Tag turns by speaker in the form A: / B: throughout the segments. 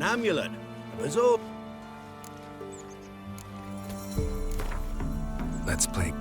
A: amulet. A bazook.
B: Let's play.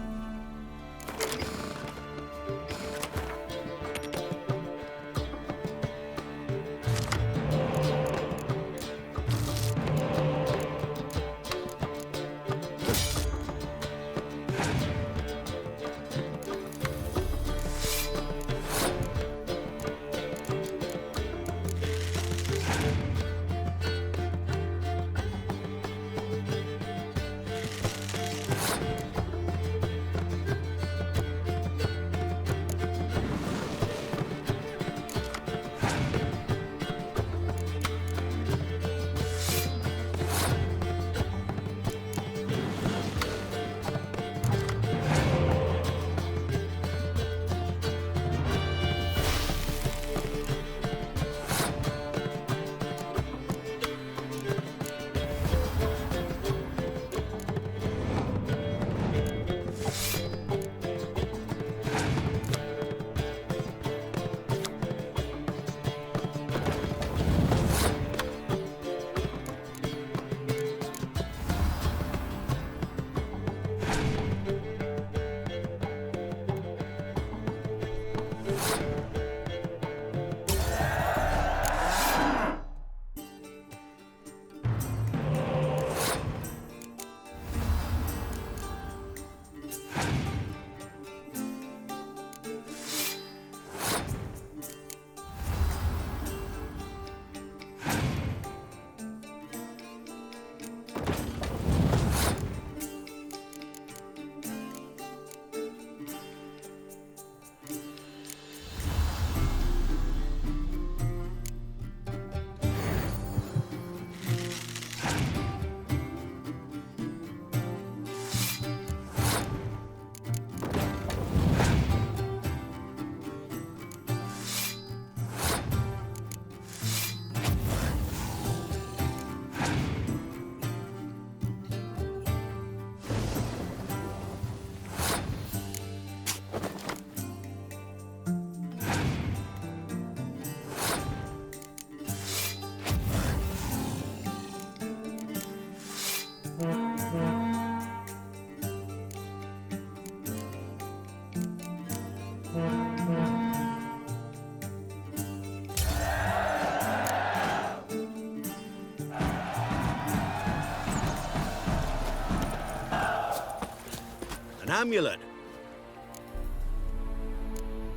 A: An amulet.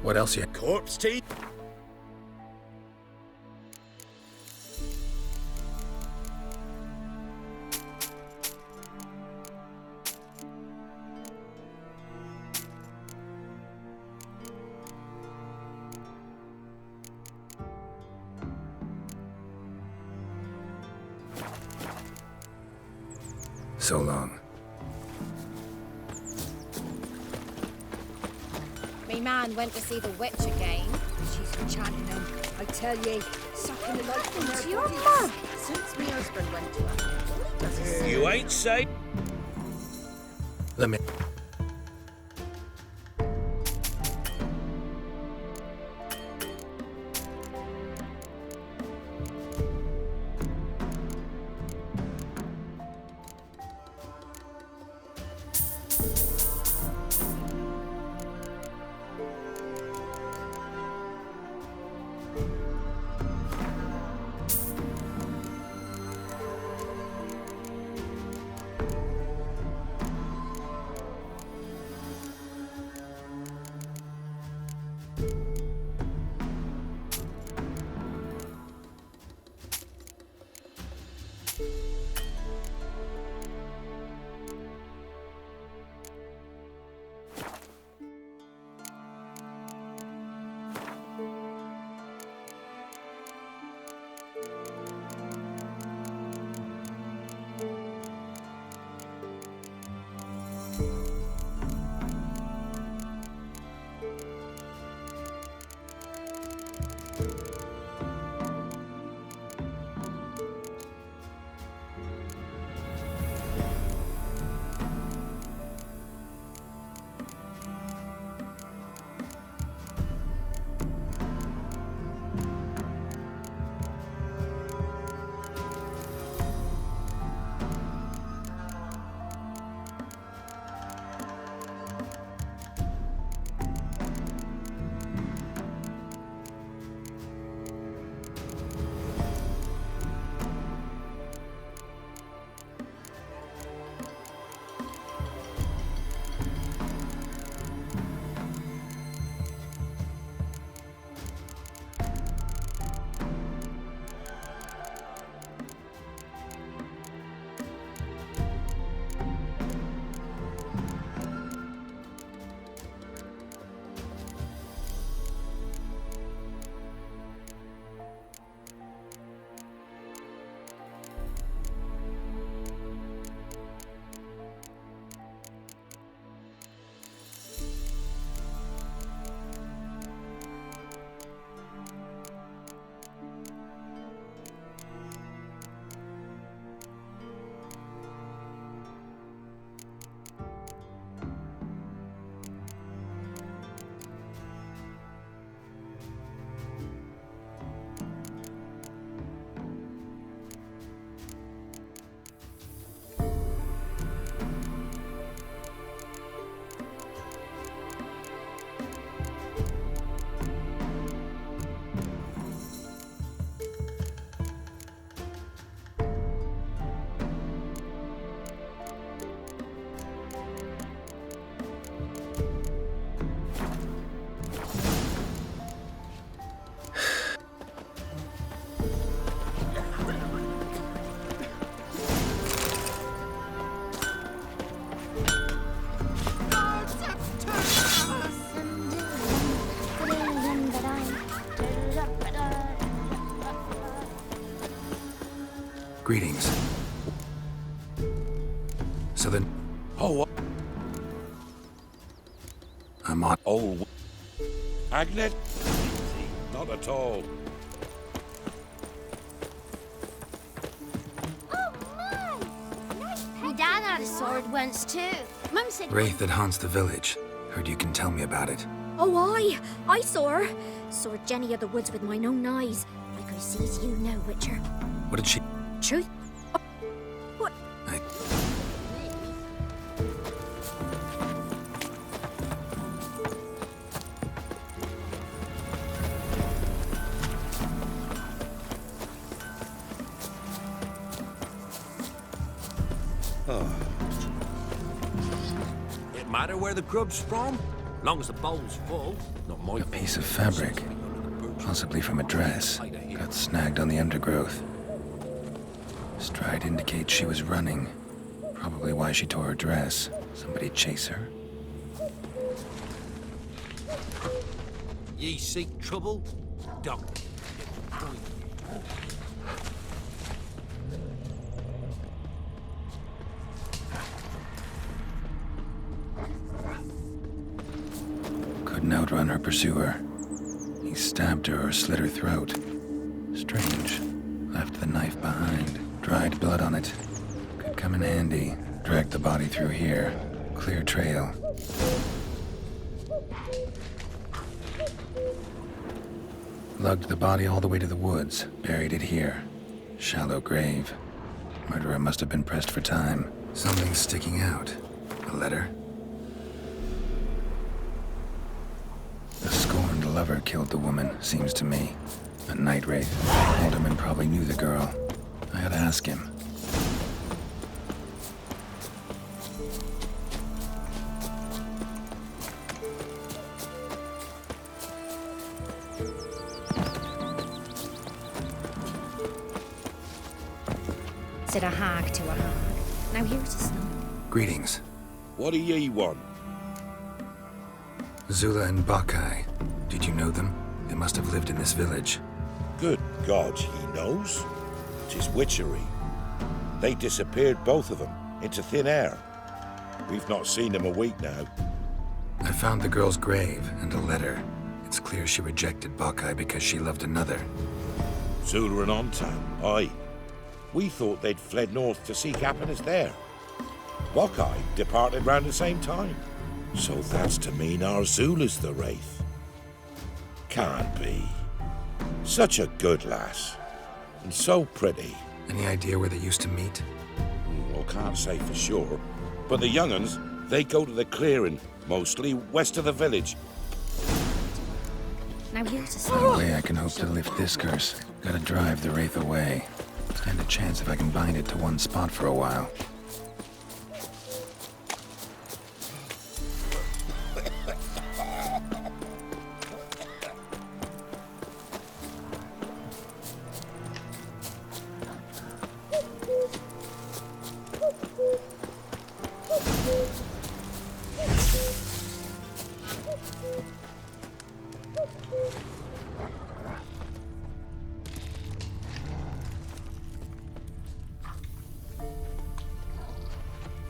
B: What else you?
A: Corpse tea.
B: So long.
C: Me man went to see the witch again.
D: She's chanting them. I tell ye, sucking the life from
C: It's
D: their
C: your
D: bodies.
C: mum. Since me husband went to her, all he does is
A: You ain't safe.
B: Let me. So then,
E: Oh,
B: I'm on.
E: oh. Agnet? Not at all.
F: My dad had a sword once too. Mum said
B: Wraith that haunts the village. Heard you can tell me about it.
F: Oh, I saw her. Saw Jenny of the woods with mine own eyes. Like I sees you now, Witcher.
B: What did she...
F: Truth?
B: I...
A: It matter where the grub's from? Long as the bowl's full. Not my
B: A piece of fabric. Possibly from a dress. Got snagged on the undergrowth. Stride indicates she was running. Probably why she tore her dress. Somebody chase her?
A: Ye seek trouble? Don't.
B: Couldn't outrun her pursuer. He stabbed her or slit her throat. Strange. Left the knife behind. Dried blood on it. Could come in handy. Dragged the body through here. Clear trail. Lugged the body all the way to the woods. Buried it here. Shallow grave. Murderer must have been pressed for time. Something sticking out. A letter? The scorned lover killed the woman, seems to me. A night wraith. Alderman probably knew the girl. I had to ask him.
F: Said a hag to a hag. Now here's a snow.
B: Greetings.
E: What do ye want?
B: Zula and Bakai. Did you know them? They must have lived in this village.
E: Good God, he knows. 'Tis witchery. They disappeared, both of them, into thin air. We've not seen them a week now.
B: I found the girl's grave and a letter. It's clear she rejected Bakai because she loved another.
E: Zula and Ontan, aye. We thought they'd fled north to seek happiness there. Bokai departed round the same time. So that's to mean our Zula's the wraith. Can't be. Such a good lass. And so pretty.
B: Any idea where they used to meet?
E: Well, can't say for sure. But the young'uns, they go to the clearing, mostly west of the village.
F: Now here's a
B: No
F: snow.
B: way I can hope to lift this curse. Gotta drive the wraith away. Stand a chance if I can bind it to one spot for a while.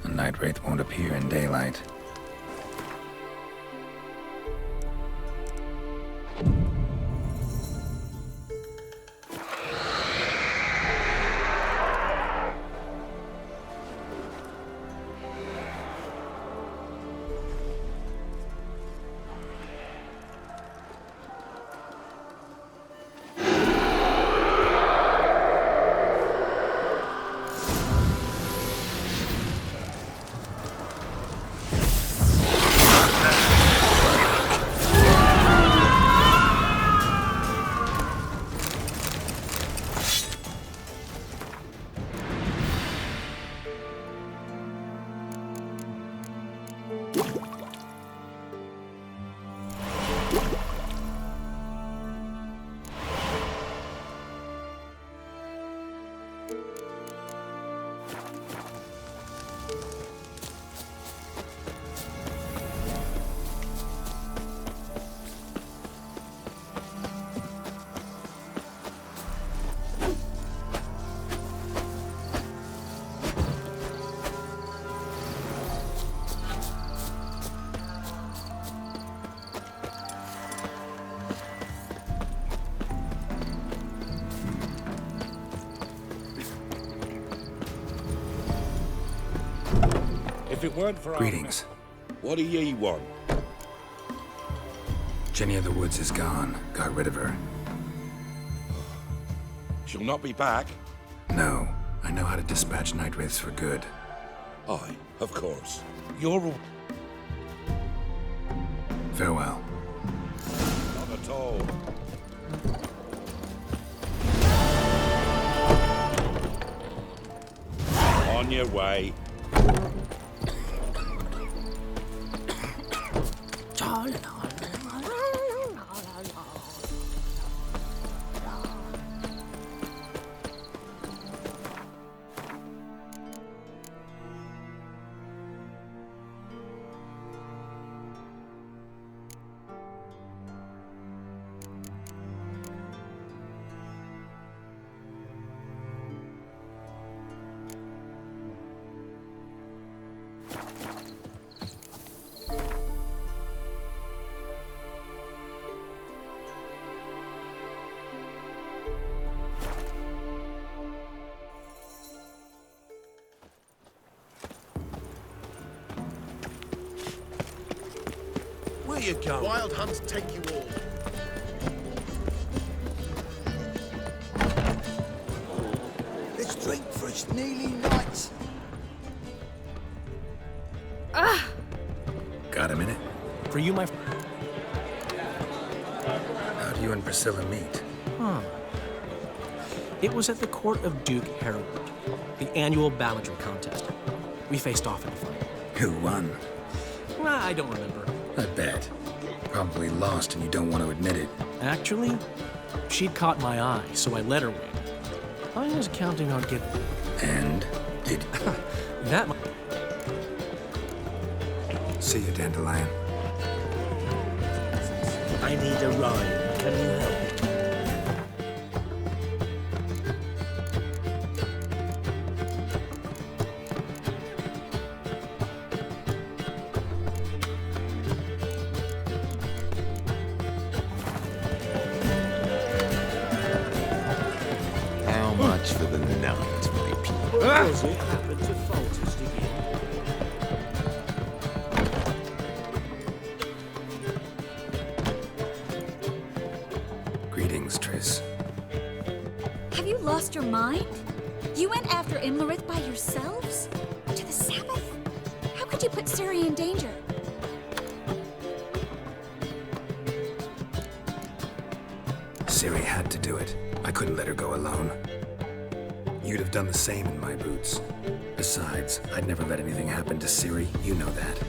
B: The night wraith won't appear in daylight.
E: If it weren't for our-
B: Greetings.
E: What do ye want?
B: Jenny of the Woods is gone. Got rid of her.
E: She'll not be back.
B: No, I know how to dispatch night wraiths for good.
E: Aye, of course. You're a...
B: Farewell.
E: Not at all. On your way.
A: Where you going?
G: Wild hunts take you all.
H: Let's drink for it's nearly night.
B: Got a minute?
A: For you, my...
B: How'd you and Priscilla meet?
A: It was at the court of Duke Hereward, the annual balladry contest. We faced off in a fight.
B: Who won?
A: I don't remember.
B: I bet. Probably lost and you don't want to admit it.
A: Actually, she'd caught my eye, so I let her win. I was counting on getting...
B: And? Did...
A: That...
B: See you, Dandelion.
A: I need a rhyme. Can you help?
G: How much for the night, my people?
A: Does it happen to Foltest again?
B: Greetings, Triss.
F: Have you lost your mind? You went after Imlerith by yourselves? To the Sabbath? How could you put Ciri in danger?
B: Ciri had to do it. I couldn't let her go alone. You'd have done the same in my boots. Besides, I'd never let anything happen to Ciri. You know that.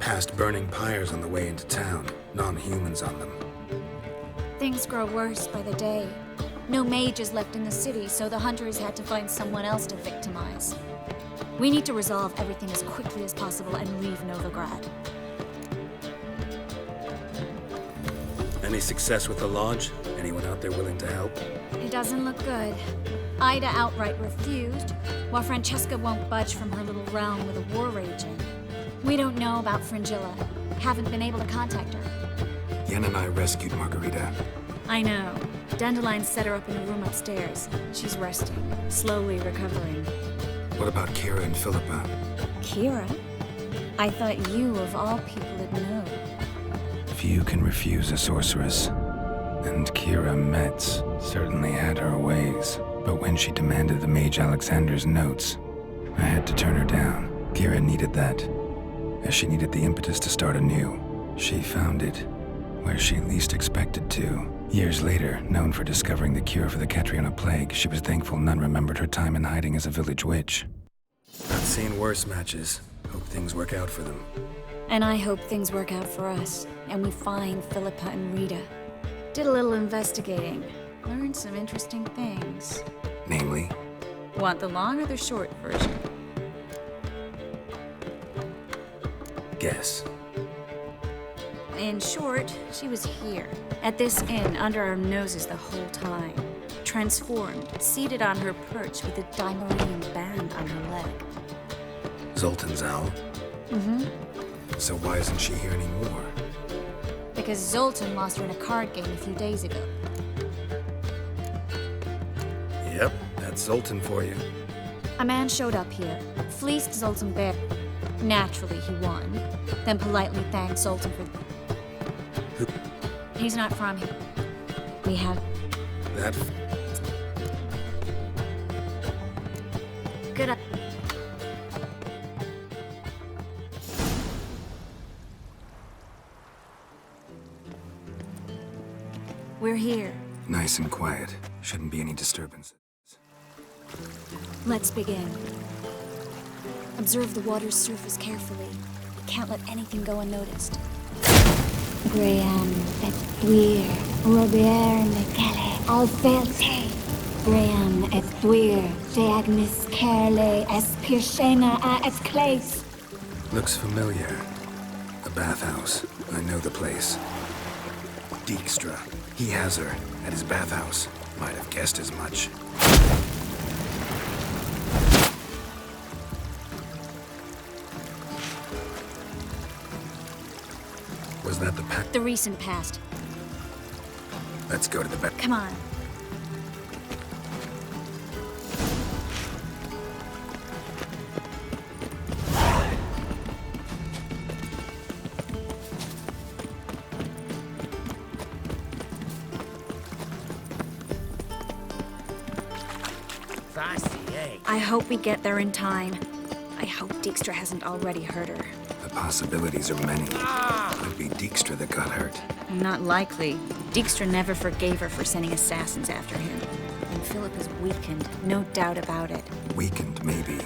B: Past burning pyres on the way into town. Non-humans on them.
F: Things grow worse by the day. No mages left in the city, so the hunters had to find someone else to victimize. We need to resolve everything as quickly as possible and leave Novigrad.
B: Any success with the lodge? Anyone out there willing to help?
F: It doesn't look good. Ida outright refused, while Francesca won't budge from her little realm with a war raging. We don't know about Fringilla. Haven't been able to contact her.
B: Yen and I rescued Margarita.
F: I know. Dandelion set her up in a room upstairs. She's resting, slowly recovering.
B: What about Kira and Philippa?
F: Kira? I thought you, of all people, would know.
B: Few can refuse a sorceress. And Kira Metz certainly had her ways. But when she demanded the Mage Alexander's notes, I had to turn her down. Kira needed that, as she needed the impetus to start anew. She found it where she least expected to. Years later, known for discovering the cure for the Catriona plague, she was thankful none remembered her time in hiding as a village witch. I've seen worse matches. Hope things work out for them.
F: And I hope things work out for us, and we find Philippa and Rita. Did a little investigating. Learned some interesting things.
B: Namely,
F: Want the long or the short version?
B: guess.
F: In short, she was here, at this inn, under our noses the whole time. Transformed, seated on her perch with a Daimarian band on her leg.
B: Zoltan's owl.
F: Mm-hmm.
B: So why isn't she here anymore?
F: Because Zoltan lost her in a card game a few days ago.
B: Yep, that's Zoltan for you.
F: A man showed up here, fleeced Zoltan bare. Naturally, he won. Then politely thanked Zoltan for...
B: Who?
F: He's not from here. We have...
B: That...
F: Good... We're here.
B: Nice and quiet. Shouldn't be any disturbances.
F: Let's begin. Observe the water's surface carefully. Can't let anything go unnoticed.
I: Graham, et thuir, Robert Mecale, Alfelte. Graham, et thuir, Deagnis Kerle, es Pirshena a es Clace.
B: Looks familiar. The bathhouse. I know the place. Dijkstra. He has her at his bathhouse. Might have guessed as much. Was that the pack?
F: The recent past.
B: Let's go to the back.
F: Come on. I hope we get there in time. I hope Dijkstra hasn't already hurt her.
B: The possibilities are many. Could be Dijkstra that got hurt.
F: Not likely. Dijkstra never forgave her for sending assassins after him. And Philip is weakened, no doubt about it.
B: Weakened, maybe,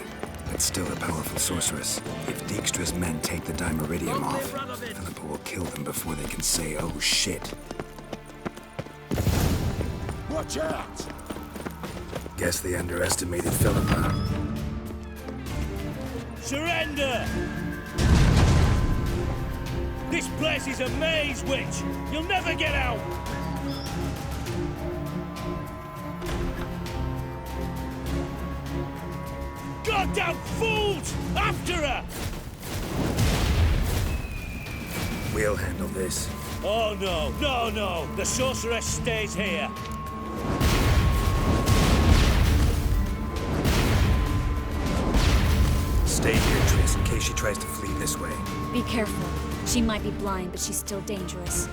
B: but still a powerful sorceress. If Dijkstra's men take the Dimeridium off, Philippa will kill them before they can say, oh shit.
E: Watch out!
B: Guess they underestimated Philippa.
J: Surrender! This place is a maze, witch! You'll never get out! Goddamn fools! After her!
B: We'll handle this.
J: Oh no, no, no! The sorceress stays here!
B: Stay here, Triss, in case she tries to flee this way.
F: Be careful. She might be blind, but she's still dangerous.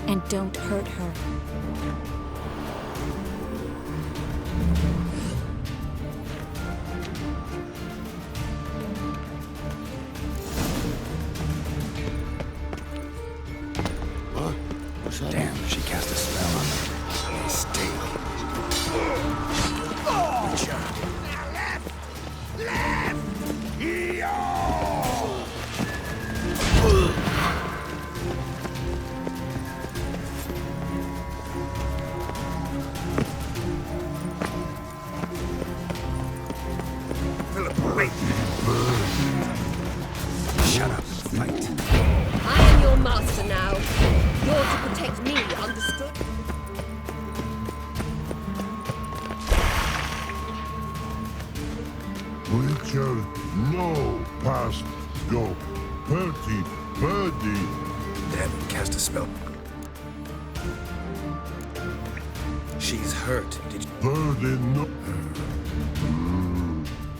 F: And don't hurt her.
E: What? What's that?
B: Damn, she cast a spell on them. They stay. Philip, wait! Shut up and fight.
C: I am your master now. You're to protect me, understood?
K: Witcher, no past go. Birdie.
B: Dad cast a spell. She's hurt. Did you...
K: Birdie, no.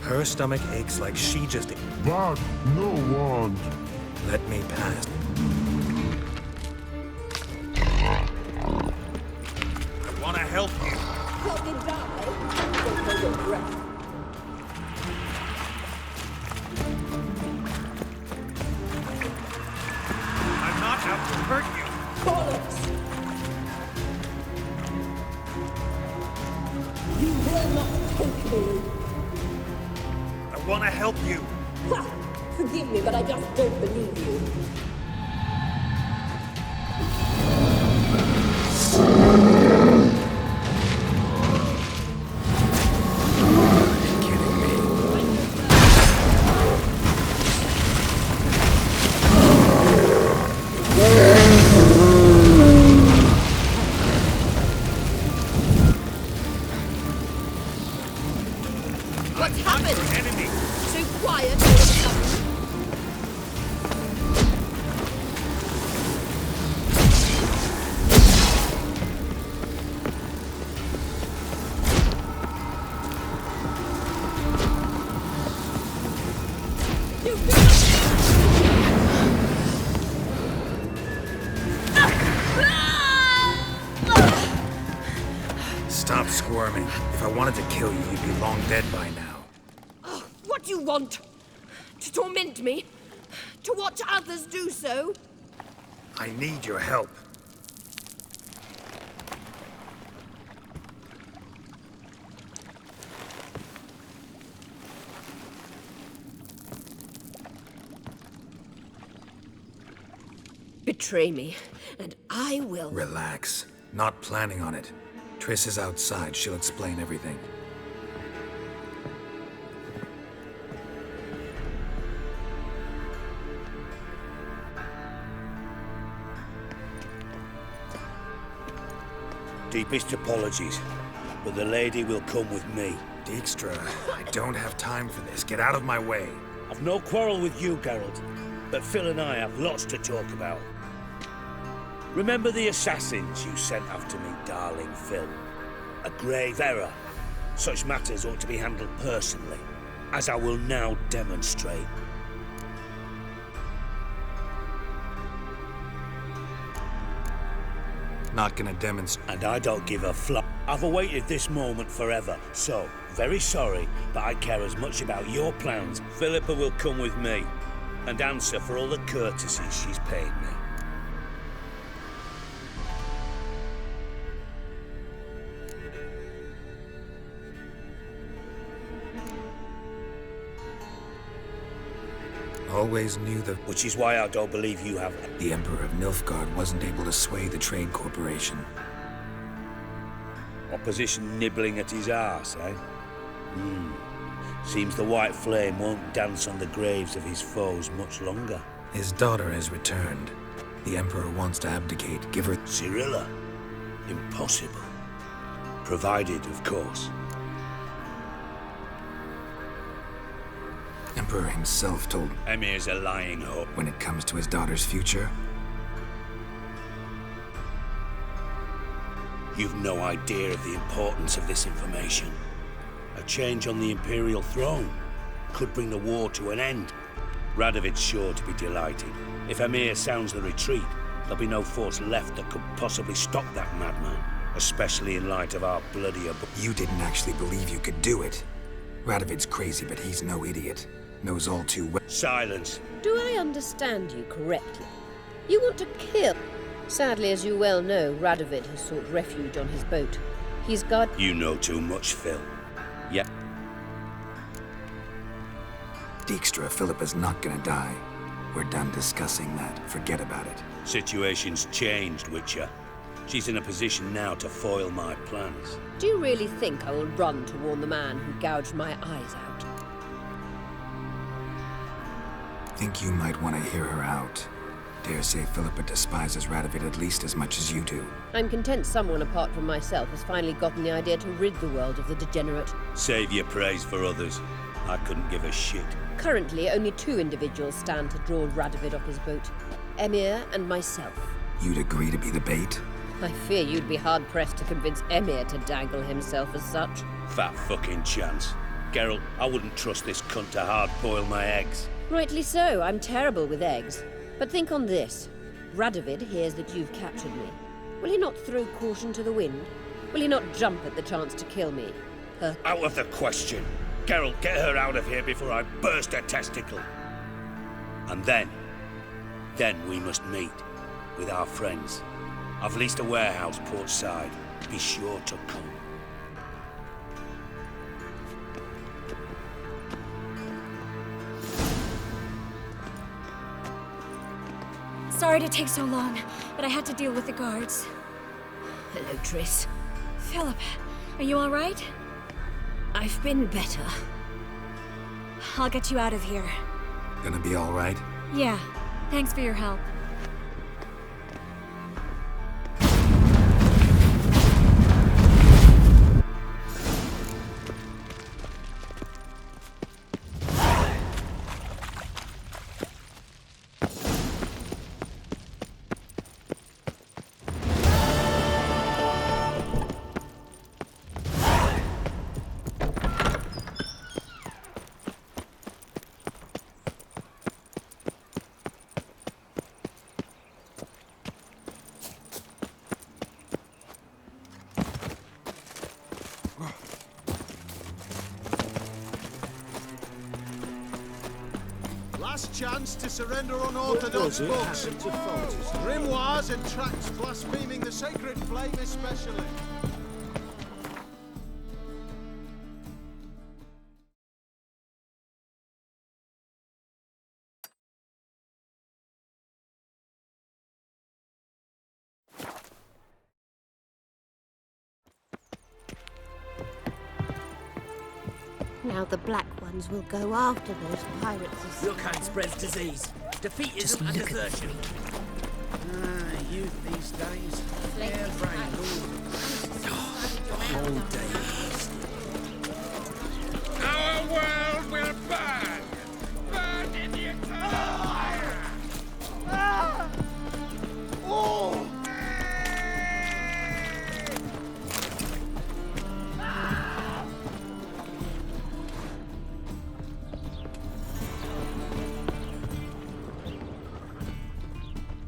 B: Her stomach aches like she just...
K: But no want.
B: Let me pass.
J: I want to help you.
C: Help me die. Don't hold your breath.
J: I'm not out to hurt you.
C: Bollocks! You will not take me.
J: I want to help you.
C: Ha! Forgive me, but I just don't believe you. What's happened?
J: Enemy.
C: So quiet all of a sudden.
B: coming. If I wanted to kill you, you'd be long dead by now.
C: Oh, what do you want? To torment me? To watch others do so?
B: I need your help.
C: Betray me, and I will.
B: Relax. Not planning on it. Triss is outside. She'll explain everything.
J: Deepest apologies, but the lady will come with me.
B: Dijkstra, I don't have time for this. Get out of my way.
J: I've no quarrel with you, Geralt, but Phil and I have lots to talk about. Remember the assassins you sent after me, darling Phil? A grave error. Such matters ought to be handled personally, as I will now demonstrate.
B: Not gonna demonstrate.
J: And I don't give a flop. I've awaited this moment forever, so, very sorry, but I care as much about your plans. Philippa will come with me, and answer for all the courtesies she's paid me.
B: Always knew that.
J: Which is why I don't believe you have.
B: The Emperor of Nilfgaard wasn't able to sway the Trade Corporation.
J: Opposition nibbling at his arse, eh? Seems the White Flame won't dance on the graves of his foes much longer.
B: His daughter has returned. The Emperor wants to abdicate, give her...
J: Cirilla? Impossible. Provided, of course.
B: Emperor himself told...
J: Emir's a lying hope.
B: When it comes to his daughter's future...
J: You've no idea of the importance of this information. A change on the Imperial throne could bring the war to an end. Radovid's sure to be delighted. If Emir sounds the retreat, there'll be no force left that could possibly stop that madman. Especially in light of our bloody...
B: You didn't actually believe you could do it. Radovid's crazy, but he's no idiot. Knows all too well.
J: Silence.
C: Do I understand you correctly? You want to kill? Sadly, as you well know, Radovid has sought refuge on his boat. He's got...
J: You know too much, Phil. Yep.
B: Dijkstra, Philippa's not gonna die. We're done discussing that. Forget about it.
J: Situation's changed, Witcher. She's in a position now to foil my plans.
C: Do you really think I will run to warn the man who gouged my eyes out?
B: Think you might want to hear her out. Dare say Philippa despises Radovid at least as much as you do.
C: I'm content someone apart from myself has finally gotten the idea to rid the world of the degenerate.
J: Save your praise for others. I couldn't give a shit.
C: Currently, only 2 individuals stand to draw Radovid off his boat. Emir and myself.
B: You'd agree to be the bait?
C: I fear you'd be hard-pressed to convince Emir to dangle himself as such.
J: Fat fucking chance. Geralt, I wouldn't trust this cunt to hard-boil my eggs.
C: Rightly so, I'm terrible with eggs. But think on this. Radovid hears that you've captured me. Will he not throw caution to the wind? Will he not jump at the chance to kill me?
J: Out of the question. Geralt, get her out of here before I burst her testicle. And then we must meet with our friends. I've leased a warehouse port side. Be sure to come.
F: Sorry to take so long, but I had to deal with the guards.
C: Hello, Triss.
F: Philip, are you all right?
C: I've been better.
F: I'll get you out of here.
B: Gonna be all right?
F: Yeah, thanks for your help.
L: last chance to surrender unorthodox books. Grimoires and tracts blaspheming the sacred flame especially.
C: Now the Black Ones will go after those pirates.
M: Your kind spreads disease. Defeat isn't a desertion.
J: Youth these days. Yeah, brain.
M: Whole day.
E: Our world will burn! Burn in the eternal fire!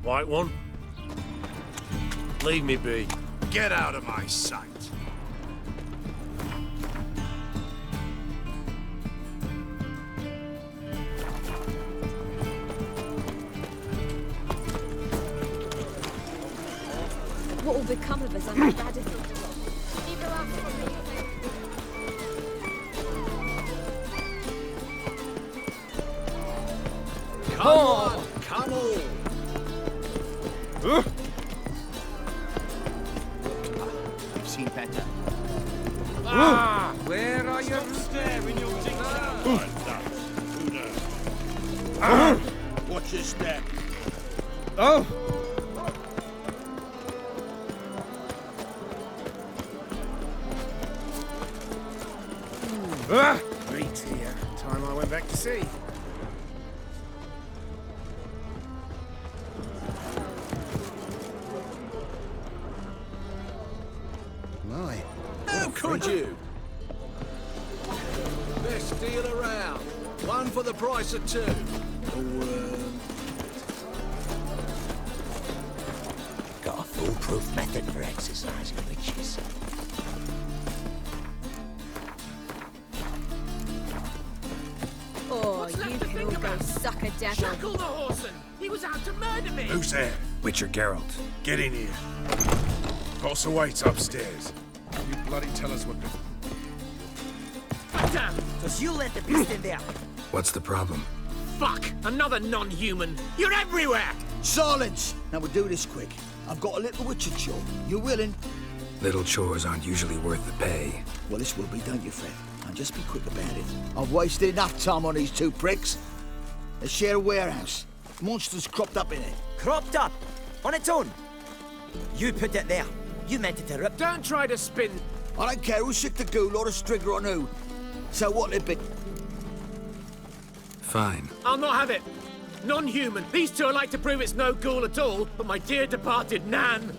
N: White one? Leave me be.
L: Get out of my sight.
D: What will become of us under Radivid?
L: Come on, come on.
M: I've seen better.
J: Where are you staring your
M: Watch your step.
N: Oh!
L: Great here. Time I went back to sea. My.
H: How could you? Best deal around. One for the price of two.
M: Got a foolproof method for exercising witches.
D: Oh, you can all go suck a devil.
M: Shackle the Horson! He was out to murder me!
L: Who's there?
B: Witcher Geralt.
L: Get in here. Boss awaits upstairs. You bloody tell us what to...
M: Damn! Because you let the beast in there.
B: What's the problem?
M: Fuck! Another non-human! You're everywhere!
H: Silence! Now we'll do this quick. I've got a little witcher chore. You willing?
B: Little chores aren't usually worth the pay.
H: Well, this will be, don't you, Fred? Now just be quick about it. I've wasted enough time on these two pricks. They share a warehouse. Monsters cropped up in it.
M: Cropped up? On its own? You put it there. You meant it to rip. Don't try to spin.
H: I don't care who sick the ghoul or the strigger on who. So what it be?
B: Fine.
M: I'll not have it. Non-human. These two are like to prove it's no ghoul at all, but my dear departed Nan.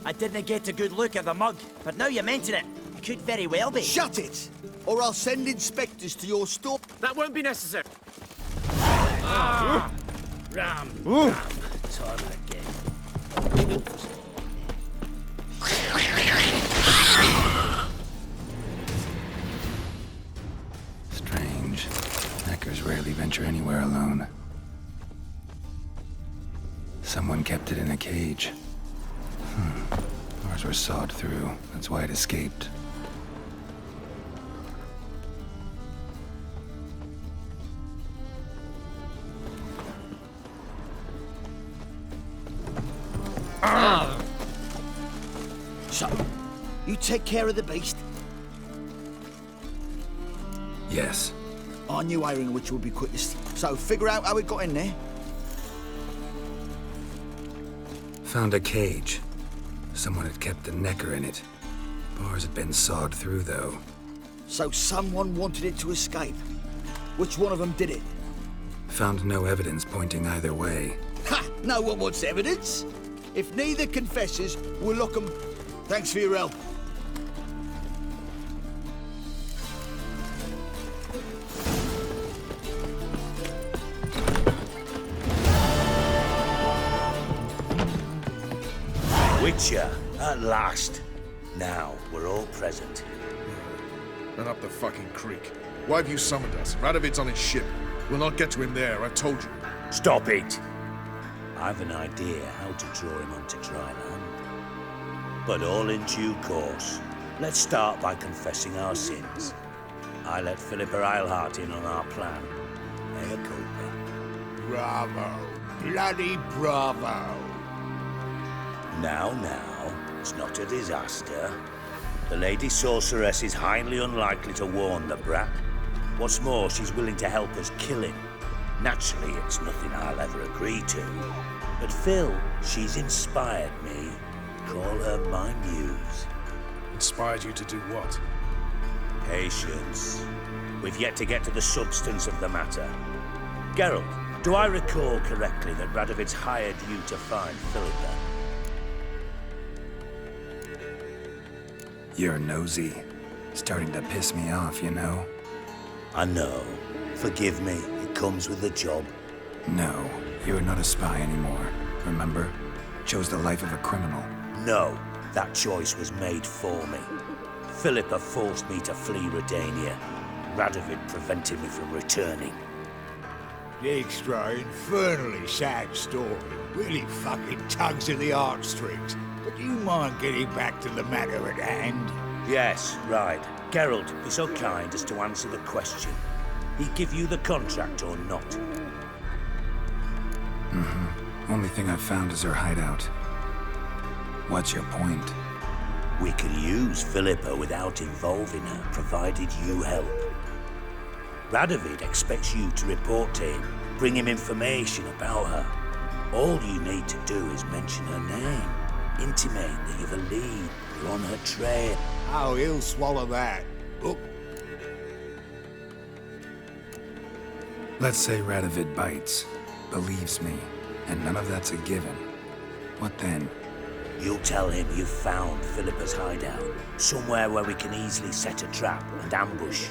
M: I didn't get a good look at the mug, but now you mention it, it could very well be.
H: Shut it! Or I'll send inspectors to your store.
M: That won't be necessary. Ram. Time again.
B: Strange. Hackers rarely venture anywhere alone. Someone kept it in a cage. Ours were sawed through. That's why it escaped.
H: So, you take care of the beast?
B: Yes.
H: I knew hiring which would be quickest. So, figure out how it got in there.
B: Found a cage. Someone had kept a necker in it. Bars had been sawed through, though.
H: So someone wanted it to escape. Which one of them did it?
B: Found no evidence pointing either way.
H: Ha! No one wants evidence. If neither confesses, we'll lock them. Thanks for your help.
J: Witcher, at last. Now we're all present.
L: And up the fucking creek. Why have you summoned us? Radovid's on his ship.
N: We'll not get to him there, I've told you.
J: Stop it! I've an idea how to draw him onto dry land. But all in due course. Let's start by confessing our sins. I let Philippa Eilhart in on our plan. Mea culpa.
H: Bravo. Bloody bravo.
J: Now, it's not a disaster. The Lady Sorceress is highly unlikely to warn the brat. What's more, she's willing to help us kill him. Naturally, it's nothing I'll ever agree to. But Phil, she's inspired me. Call her my muse.
N: Inspired you to do what?
J: Patience. We've yet to get to the substance of the matter. Geralt, do I recall correctly that Radovid's hired you to find Philippa?
B: You're nosy. Starting to piss me off, you know?
J: I know. Forgive me. It comes with the job.
B: No, you're not a spy anymore. Remember? Chose the life of a criminal.
J: No, that choice was made for me. Philippa forced me to flee Redania. Radovid prevented me from returning.
H: Dijkstra, infernally sad story. Really fucking tugs at the heartstrings. But do you mind getting back to the matter at hand?
J: Yes, right. Geralt, be so kind as to answer the question. He give you the contract or not?
B: Mm-hmm. Only thing I've found is her hideout. What's your point?
J: We can use Philippa without involving her, provided you help. Radovid expects you to report to him, bring him information about her. All you need to do is mention her name, intimate that you've a lead, you're on her trail.
H: Oh, he'll swallow that. Look.
B: Let's say Radovid bites, believes me, and none of that's a given. What then?
J: You'll tell him you've found Philippa's hideout, somewhere where we can easily set a trap and ambush.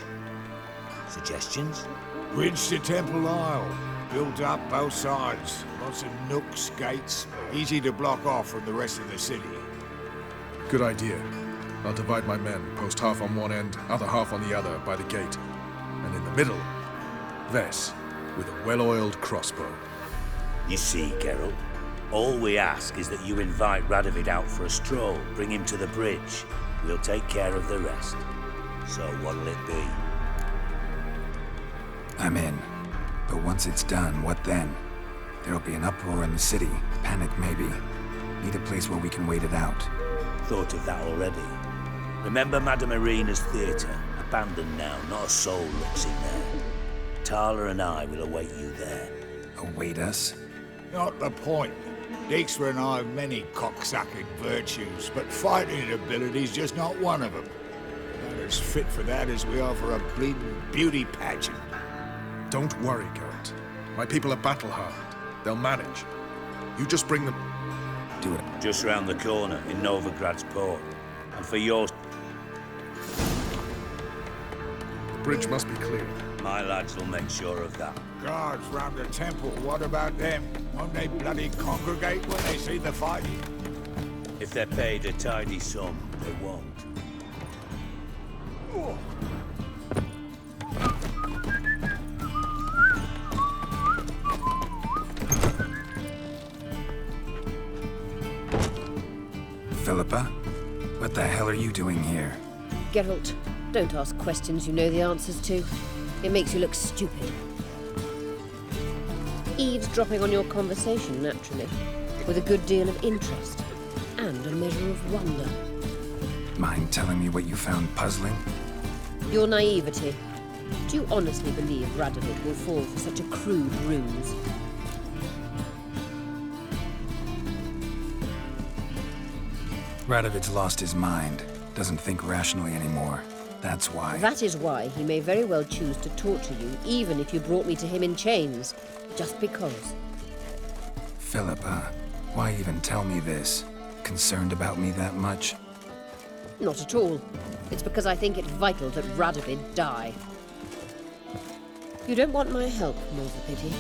J: Suggestions?
H: Bridge to Temple Isle. Built up both sides. Lots of nooks, gates. Easy to block off from the rest of the city.
N: Good idea. I'll divide my men, post half on one end, other half on the other, by the gate. And in the middle, Vess, with a well-oiled crossbow.
J: You see, Geralt, all we ask is that you invite Radovid out for a stroll, bring him to the bridge. We'll take care of the rest. So what'll it be?
B: I'm in. But once it's done, what then? There'll be an uproar in the city. Panic, maybe. Need a place where we can wait it out.
J: Thought of that already. Remember Madame Irina's theatre? Abandoned now, not a soul looks in there. Tala and I will await you there.
B: Await us?
H: Not the point. Dijkstra and I have many cocksucking virtues, but fighting ability's just not one of them. Not as fit for that as we are for a bleeding beauty pageant.
N: Don't worry, Geralt. My people are battle-hardened. They'll manage. You just bring them...
B: Do it.
J: Just round the corner, in Novigrad's port. And for yours...
N: The bridge must be cleared.
J: My lads will make sure of that.
H: Guards round the temple, what about them? Won't they bloody congregate when they see the fighting?
J: If they're paid a tidy sum, they won't.
B: Philippa? What the hell are you doing here?
C: Geralt, don't ask questions you know the answers to. It makes you look stupid. Eavesdropping on your conversation, naturally, with a good deal of interest and a measure of wonder.
B: Mind telling me what you found puzzling?
C: Your naivety. Do you honestly believe Radovid will fall for such a crude ruse?
B: Radovid's lost his mind. Doesn't think rationally anymore. That's why.
C: That is why he may very well choose to torture you, even if you brought me to him in chains. Just because.
B: Philippa, why even tell me this? Concerned about me that much?
C: Not at all. It's because I think it vital that Radovid die. You don't want my help, more's the pity.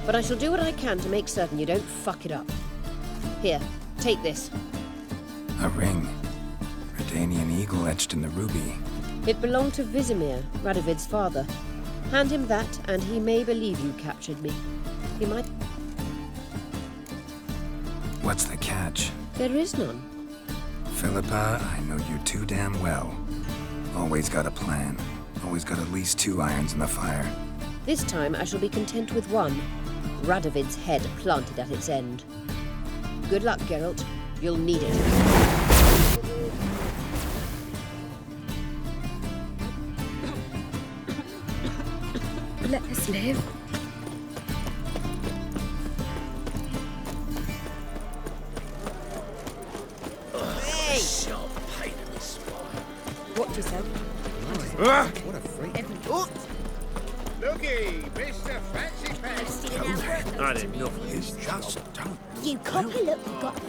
C: But I shall do what I can to make certain you don't fuck it up. Here, take this.
B: A ring. Redanian eagle etched in the ruby.
C: It belonged to Vizimir, Radovid's father. Hand him that, and he may believe you captured me. He might...
B: What's the catch?
C: There is none.
B: Philippa, I know you too damn well. Always got a plan. Always got at least 2 irons in the fire.
C: This time I shall be content with one. Radovid's head planted at its end. Good luck, Geralt. You'll need it.
D: Let us live.
J: Hey! Sharp pain in this spine.
D: What you said?
G: What a freak.
L: Looky, Mr. Fancy Pants.
J: I didn't know his just don't.
I: You copy look you got.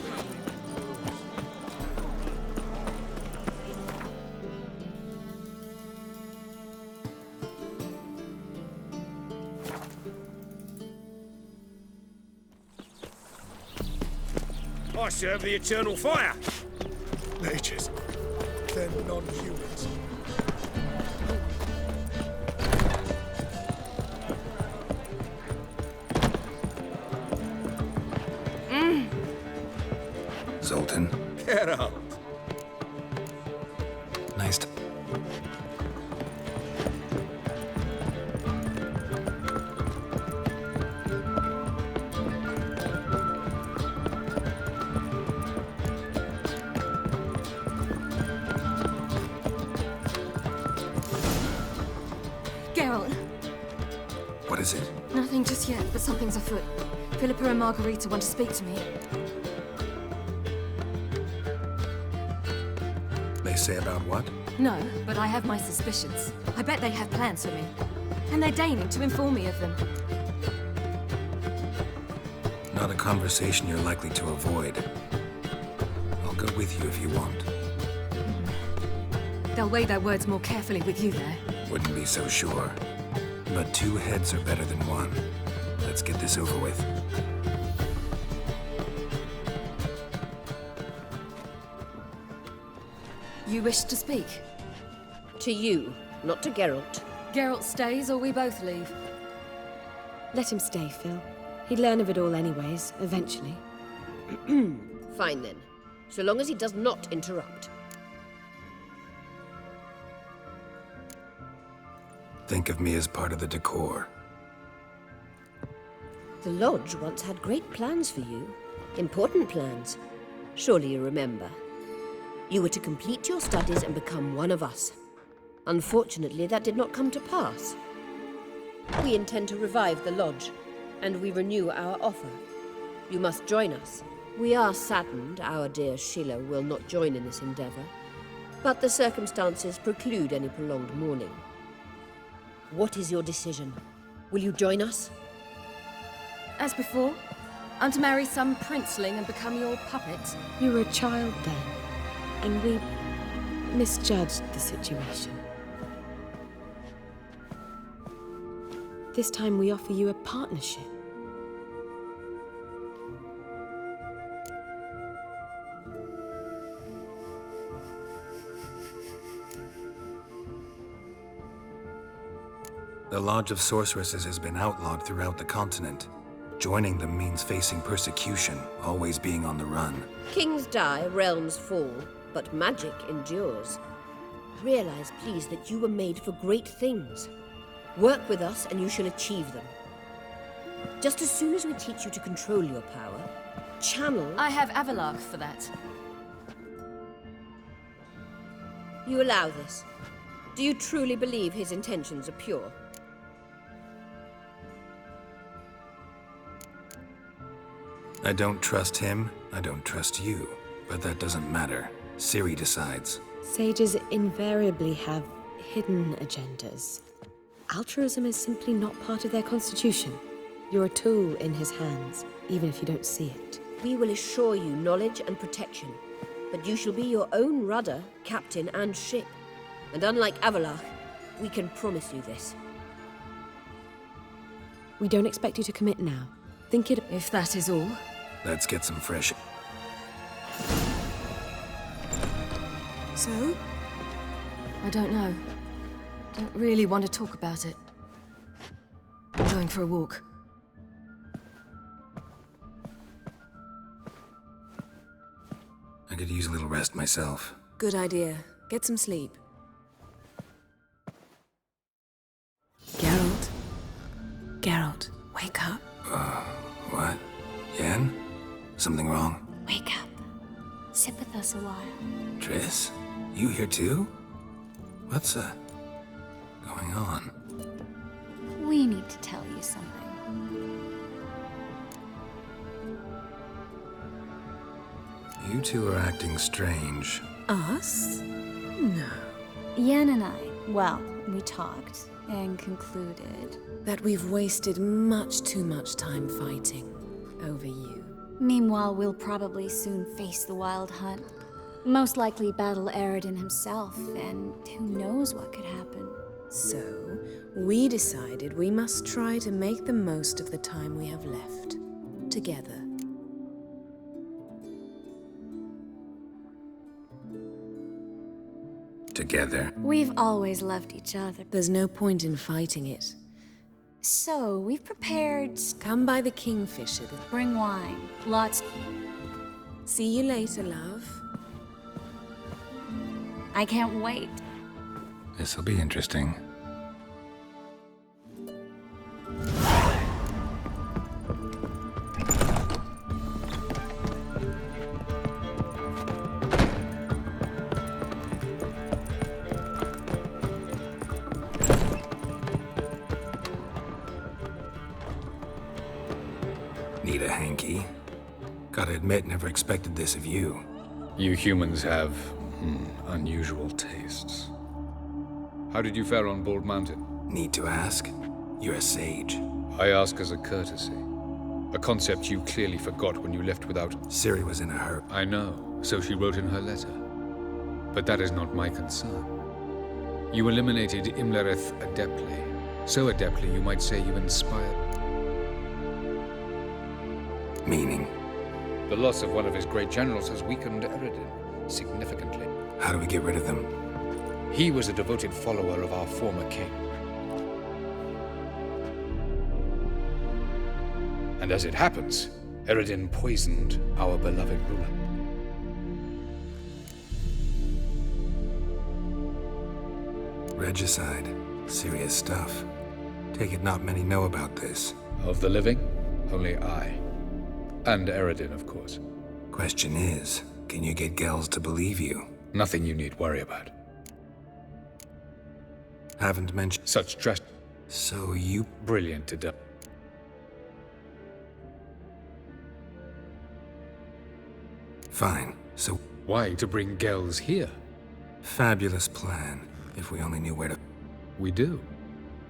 J: I serve the eternal fire.
N: Mages. They're non-humans.
B: Zoltan.
G: Get up.
B: Nice to...
O: Geralt,
B: What is it?
O: nothing just yet, but something's afoot. Philippa and Margarita want to speak to me.
B: They say about what?
O: No, but I have my suspicions. I bet they have plans for me. And they're deigning to inform me of them.
B: Not a conversation you're likely to avoid. I'll go with you if you want.
O: They'll weigh their words more carefully with you there.
B: Wouldn't be so sure. But 2 heads are better than 1. Let's get this over with.
O: You wish to speak?
C: To you, not to Geralt.
O: Geralt stays or we both leave?
P: Let him stay, Phil. He'd learn of it all anyways, eventually.
C: Fine then. So long as he does not interrupt.
B: Think of me as part of the decor.
C: The Lodge once had great plans for you. Important plans. Surely you remember. You were to complete your studies and become one of us. Unfortunately, that did not come to pass. We intend to revive the Lodge, and we renew our offer. You must join us. We are saddened our dear Sheila will not join in this endeavor, but the circumstances preclude any prolonged mourning. What is your decision? Will you join us?
O: As before? I'm to marry some princeling and become your puppet?
P: You were a child then, and we misjudged the situation. This time we offer you a partnership.
B: The Lodge of Sorceresses has been outlawed throughout the continent. Joining them means facing persecution, always being on the run.
C: Kings die, realms fall, but magic endures. Realize, please, that you were made for great things. Work with us and you shall achieve them. Just as soon as we teach you to control your power, channel...
O: I have Avalark for that.
C: You allow this? Do you truly believe his intentions are pure?
B: I don't trust him, I don't trust you. But that doesn't matter. Ciri decides.
P: Sages invariably have hidden agendas. Altruism is simply not part of their constitution. You're a tool in his hands, even if you don't see it.
C: We will assure you knowledge and protection, but you shall be your own rudder, captain, and ship. And unlike Avalark, we can promise you this.
P: We don't expect you to commit now. Think it...
O: If that is all.
B: Let's get some fresh...
O: So? I don't know. Don't really want to talk about it. Going for a walk.
B: I could use a little rest myself.
P: Good idea. Get some sleep. Geralt? Geralt, wake up.
B: What? Yen? Something wrong?
F: Wake up. Sit with us a while.
B: Triss? You here too? What's, going on?
F: We need to tell you something.
B: You two are acting strange.
P: Us? No.
F: Yen and I, well, we talked and concluded
P: That we've wasted much too much time fighting over you.
F: Meanwhile, we'll probably soon face the Wild Hunt. Most likely battle Eredin himself, and who knows what could happen.
P: So, we decided we must try to make the most of the time we have left. Together.
B: Together?
F: We've always loved each other.
P: There's no point in fighting it.
F: So, we've prepared...
P: Come by the Kingfisher.
F: Bring wine. Lots...
P: See you later, love.
F: I can't wait.
B: This'll be interesting. Need a hanky? Gotta admit, never expected this of you.
Q: You humans have unusual tastes. How did you fare on Bald Mountain?
B: Need to ask? You're a sage.
Q: I ask as a courtesy. A concept you clearly forgot when you left without...
B: Ciri was in a hurry.
Q: I know, so she wrote in her letter. But that is not my concern. You eliminated Imlerith adeptly. So adeptly, you might say you inspired...
B: Meaning?
Q: The loss of one of his great generals has weakened Eredin significantly.
B: How do we get rid of them?
Q: He was a devoted follower of our former king. And as it happens, Eredin poisoned our beloved ruler.
B: Regicide. Serious stuff. Take it not many know about this.
Q: Of the living, only I. And Eredin, of course.
B: Question is, can you get Gels to believe you?
Q: Nothing you need worry about.
B: Haven't mentioned...
Q: Such dress...
B: So you...
Q: Brilliant to do.
B: Fine. So...
Q: Why to bring Gels here?
B: Fabulous plan. If we only knew where to...
Q: We do.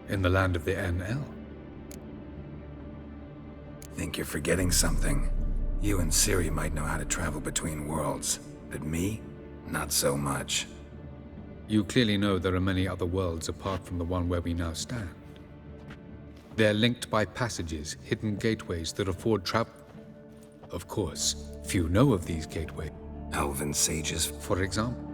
Q: In the land of the NL.
B: Think you're forgetting something. You and Ciri might know how to travel between worlds, but me? Not so much.
Q: You clearly know there are many other worlds apart from the one where we now stand. They're linked by passages, hidden gateways that afford travel. Of course, few know of these gateways.
B: Elven sages,
Q: for example.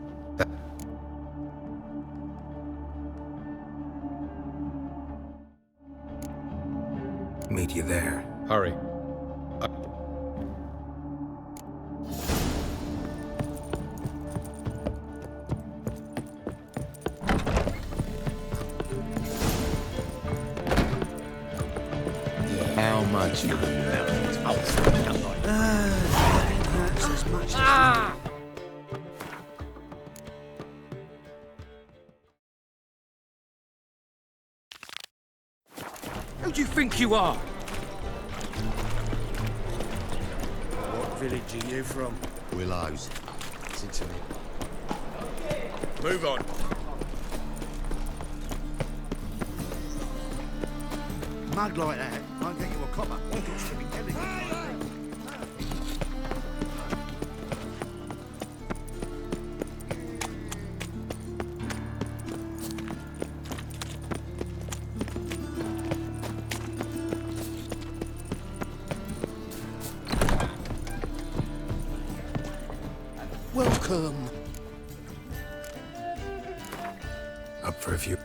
B: Meet you there.
Q: Hurry.
G: How much you
M: Who do you think you are?
G: What village are you from? Willows. Listen to me.
M: Move on.
G: Mug like that, I'll get you a copper. It's to be delicate.
L: Welcome.
B: Up for a few...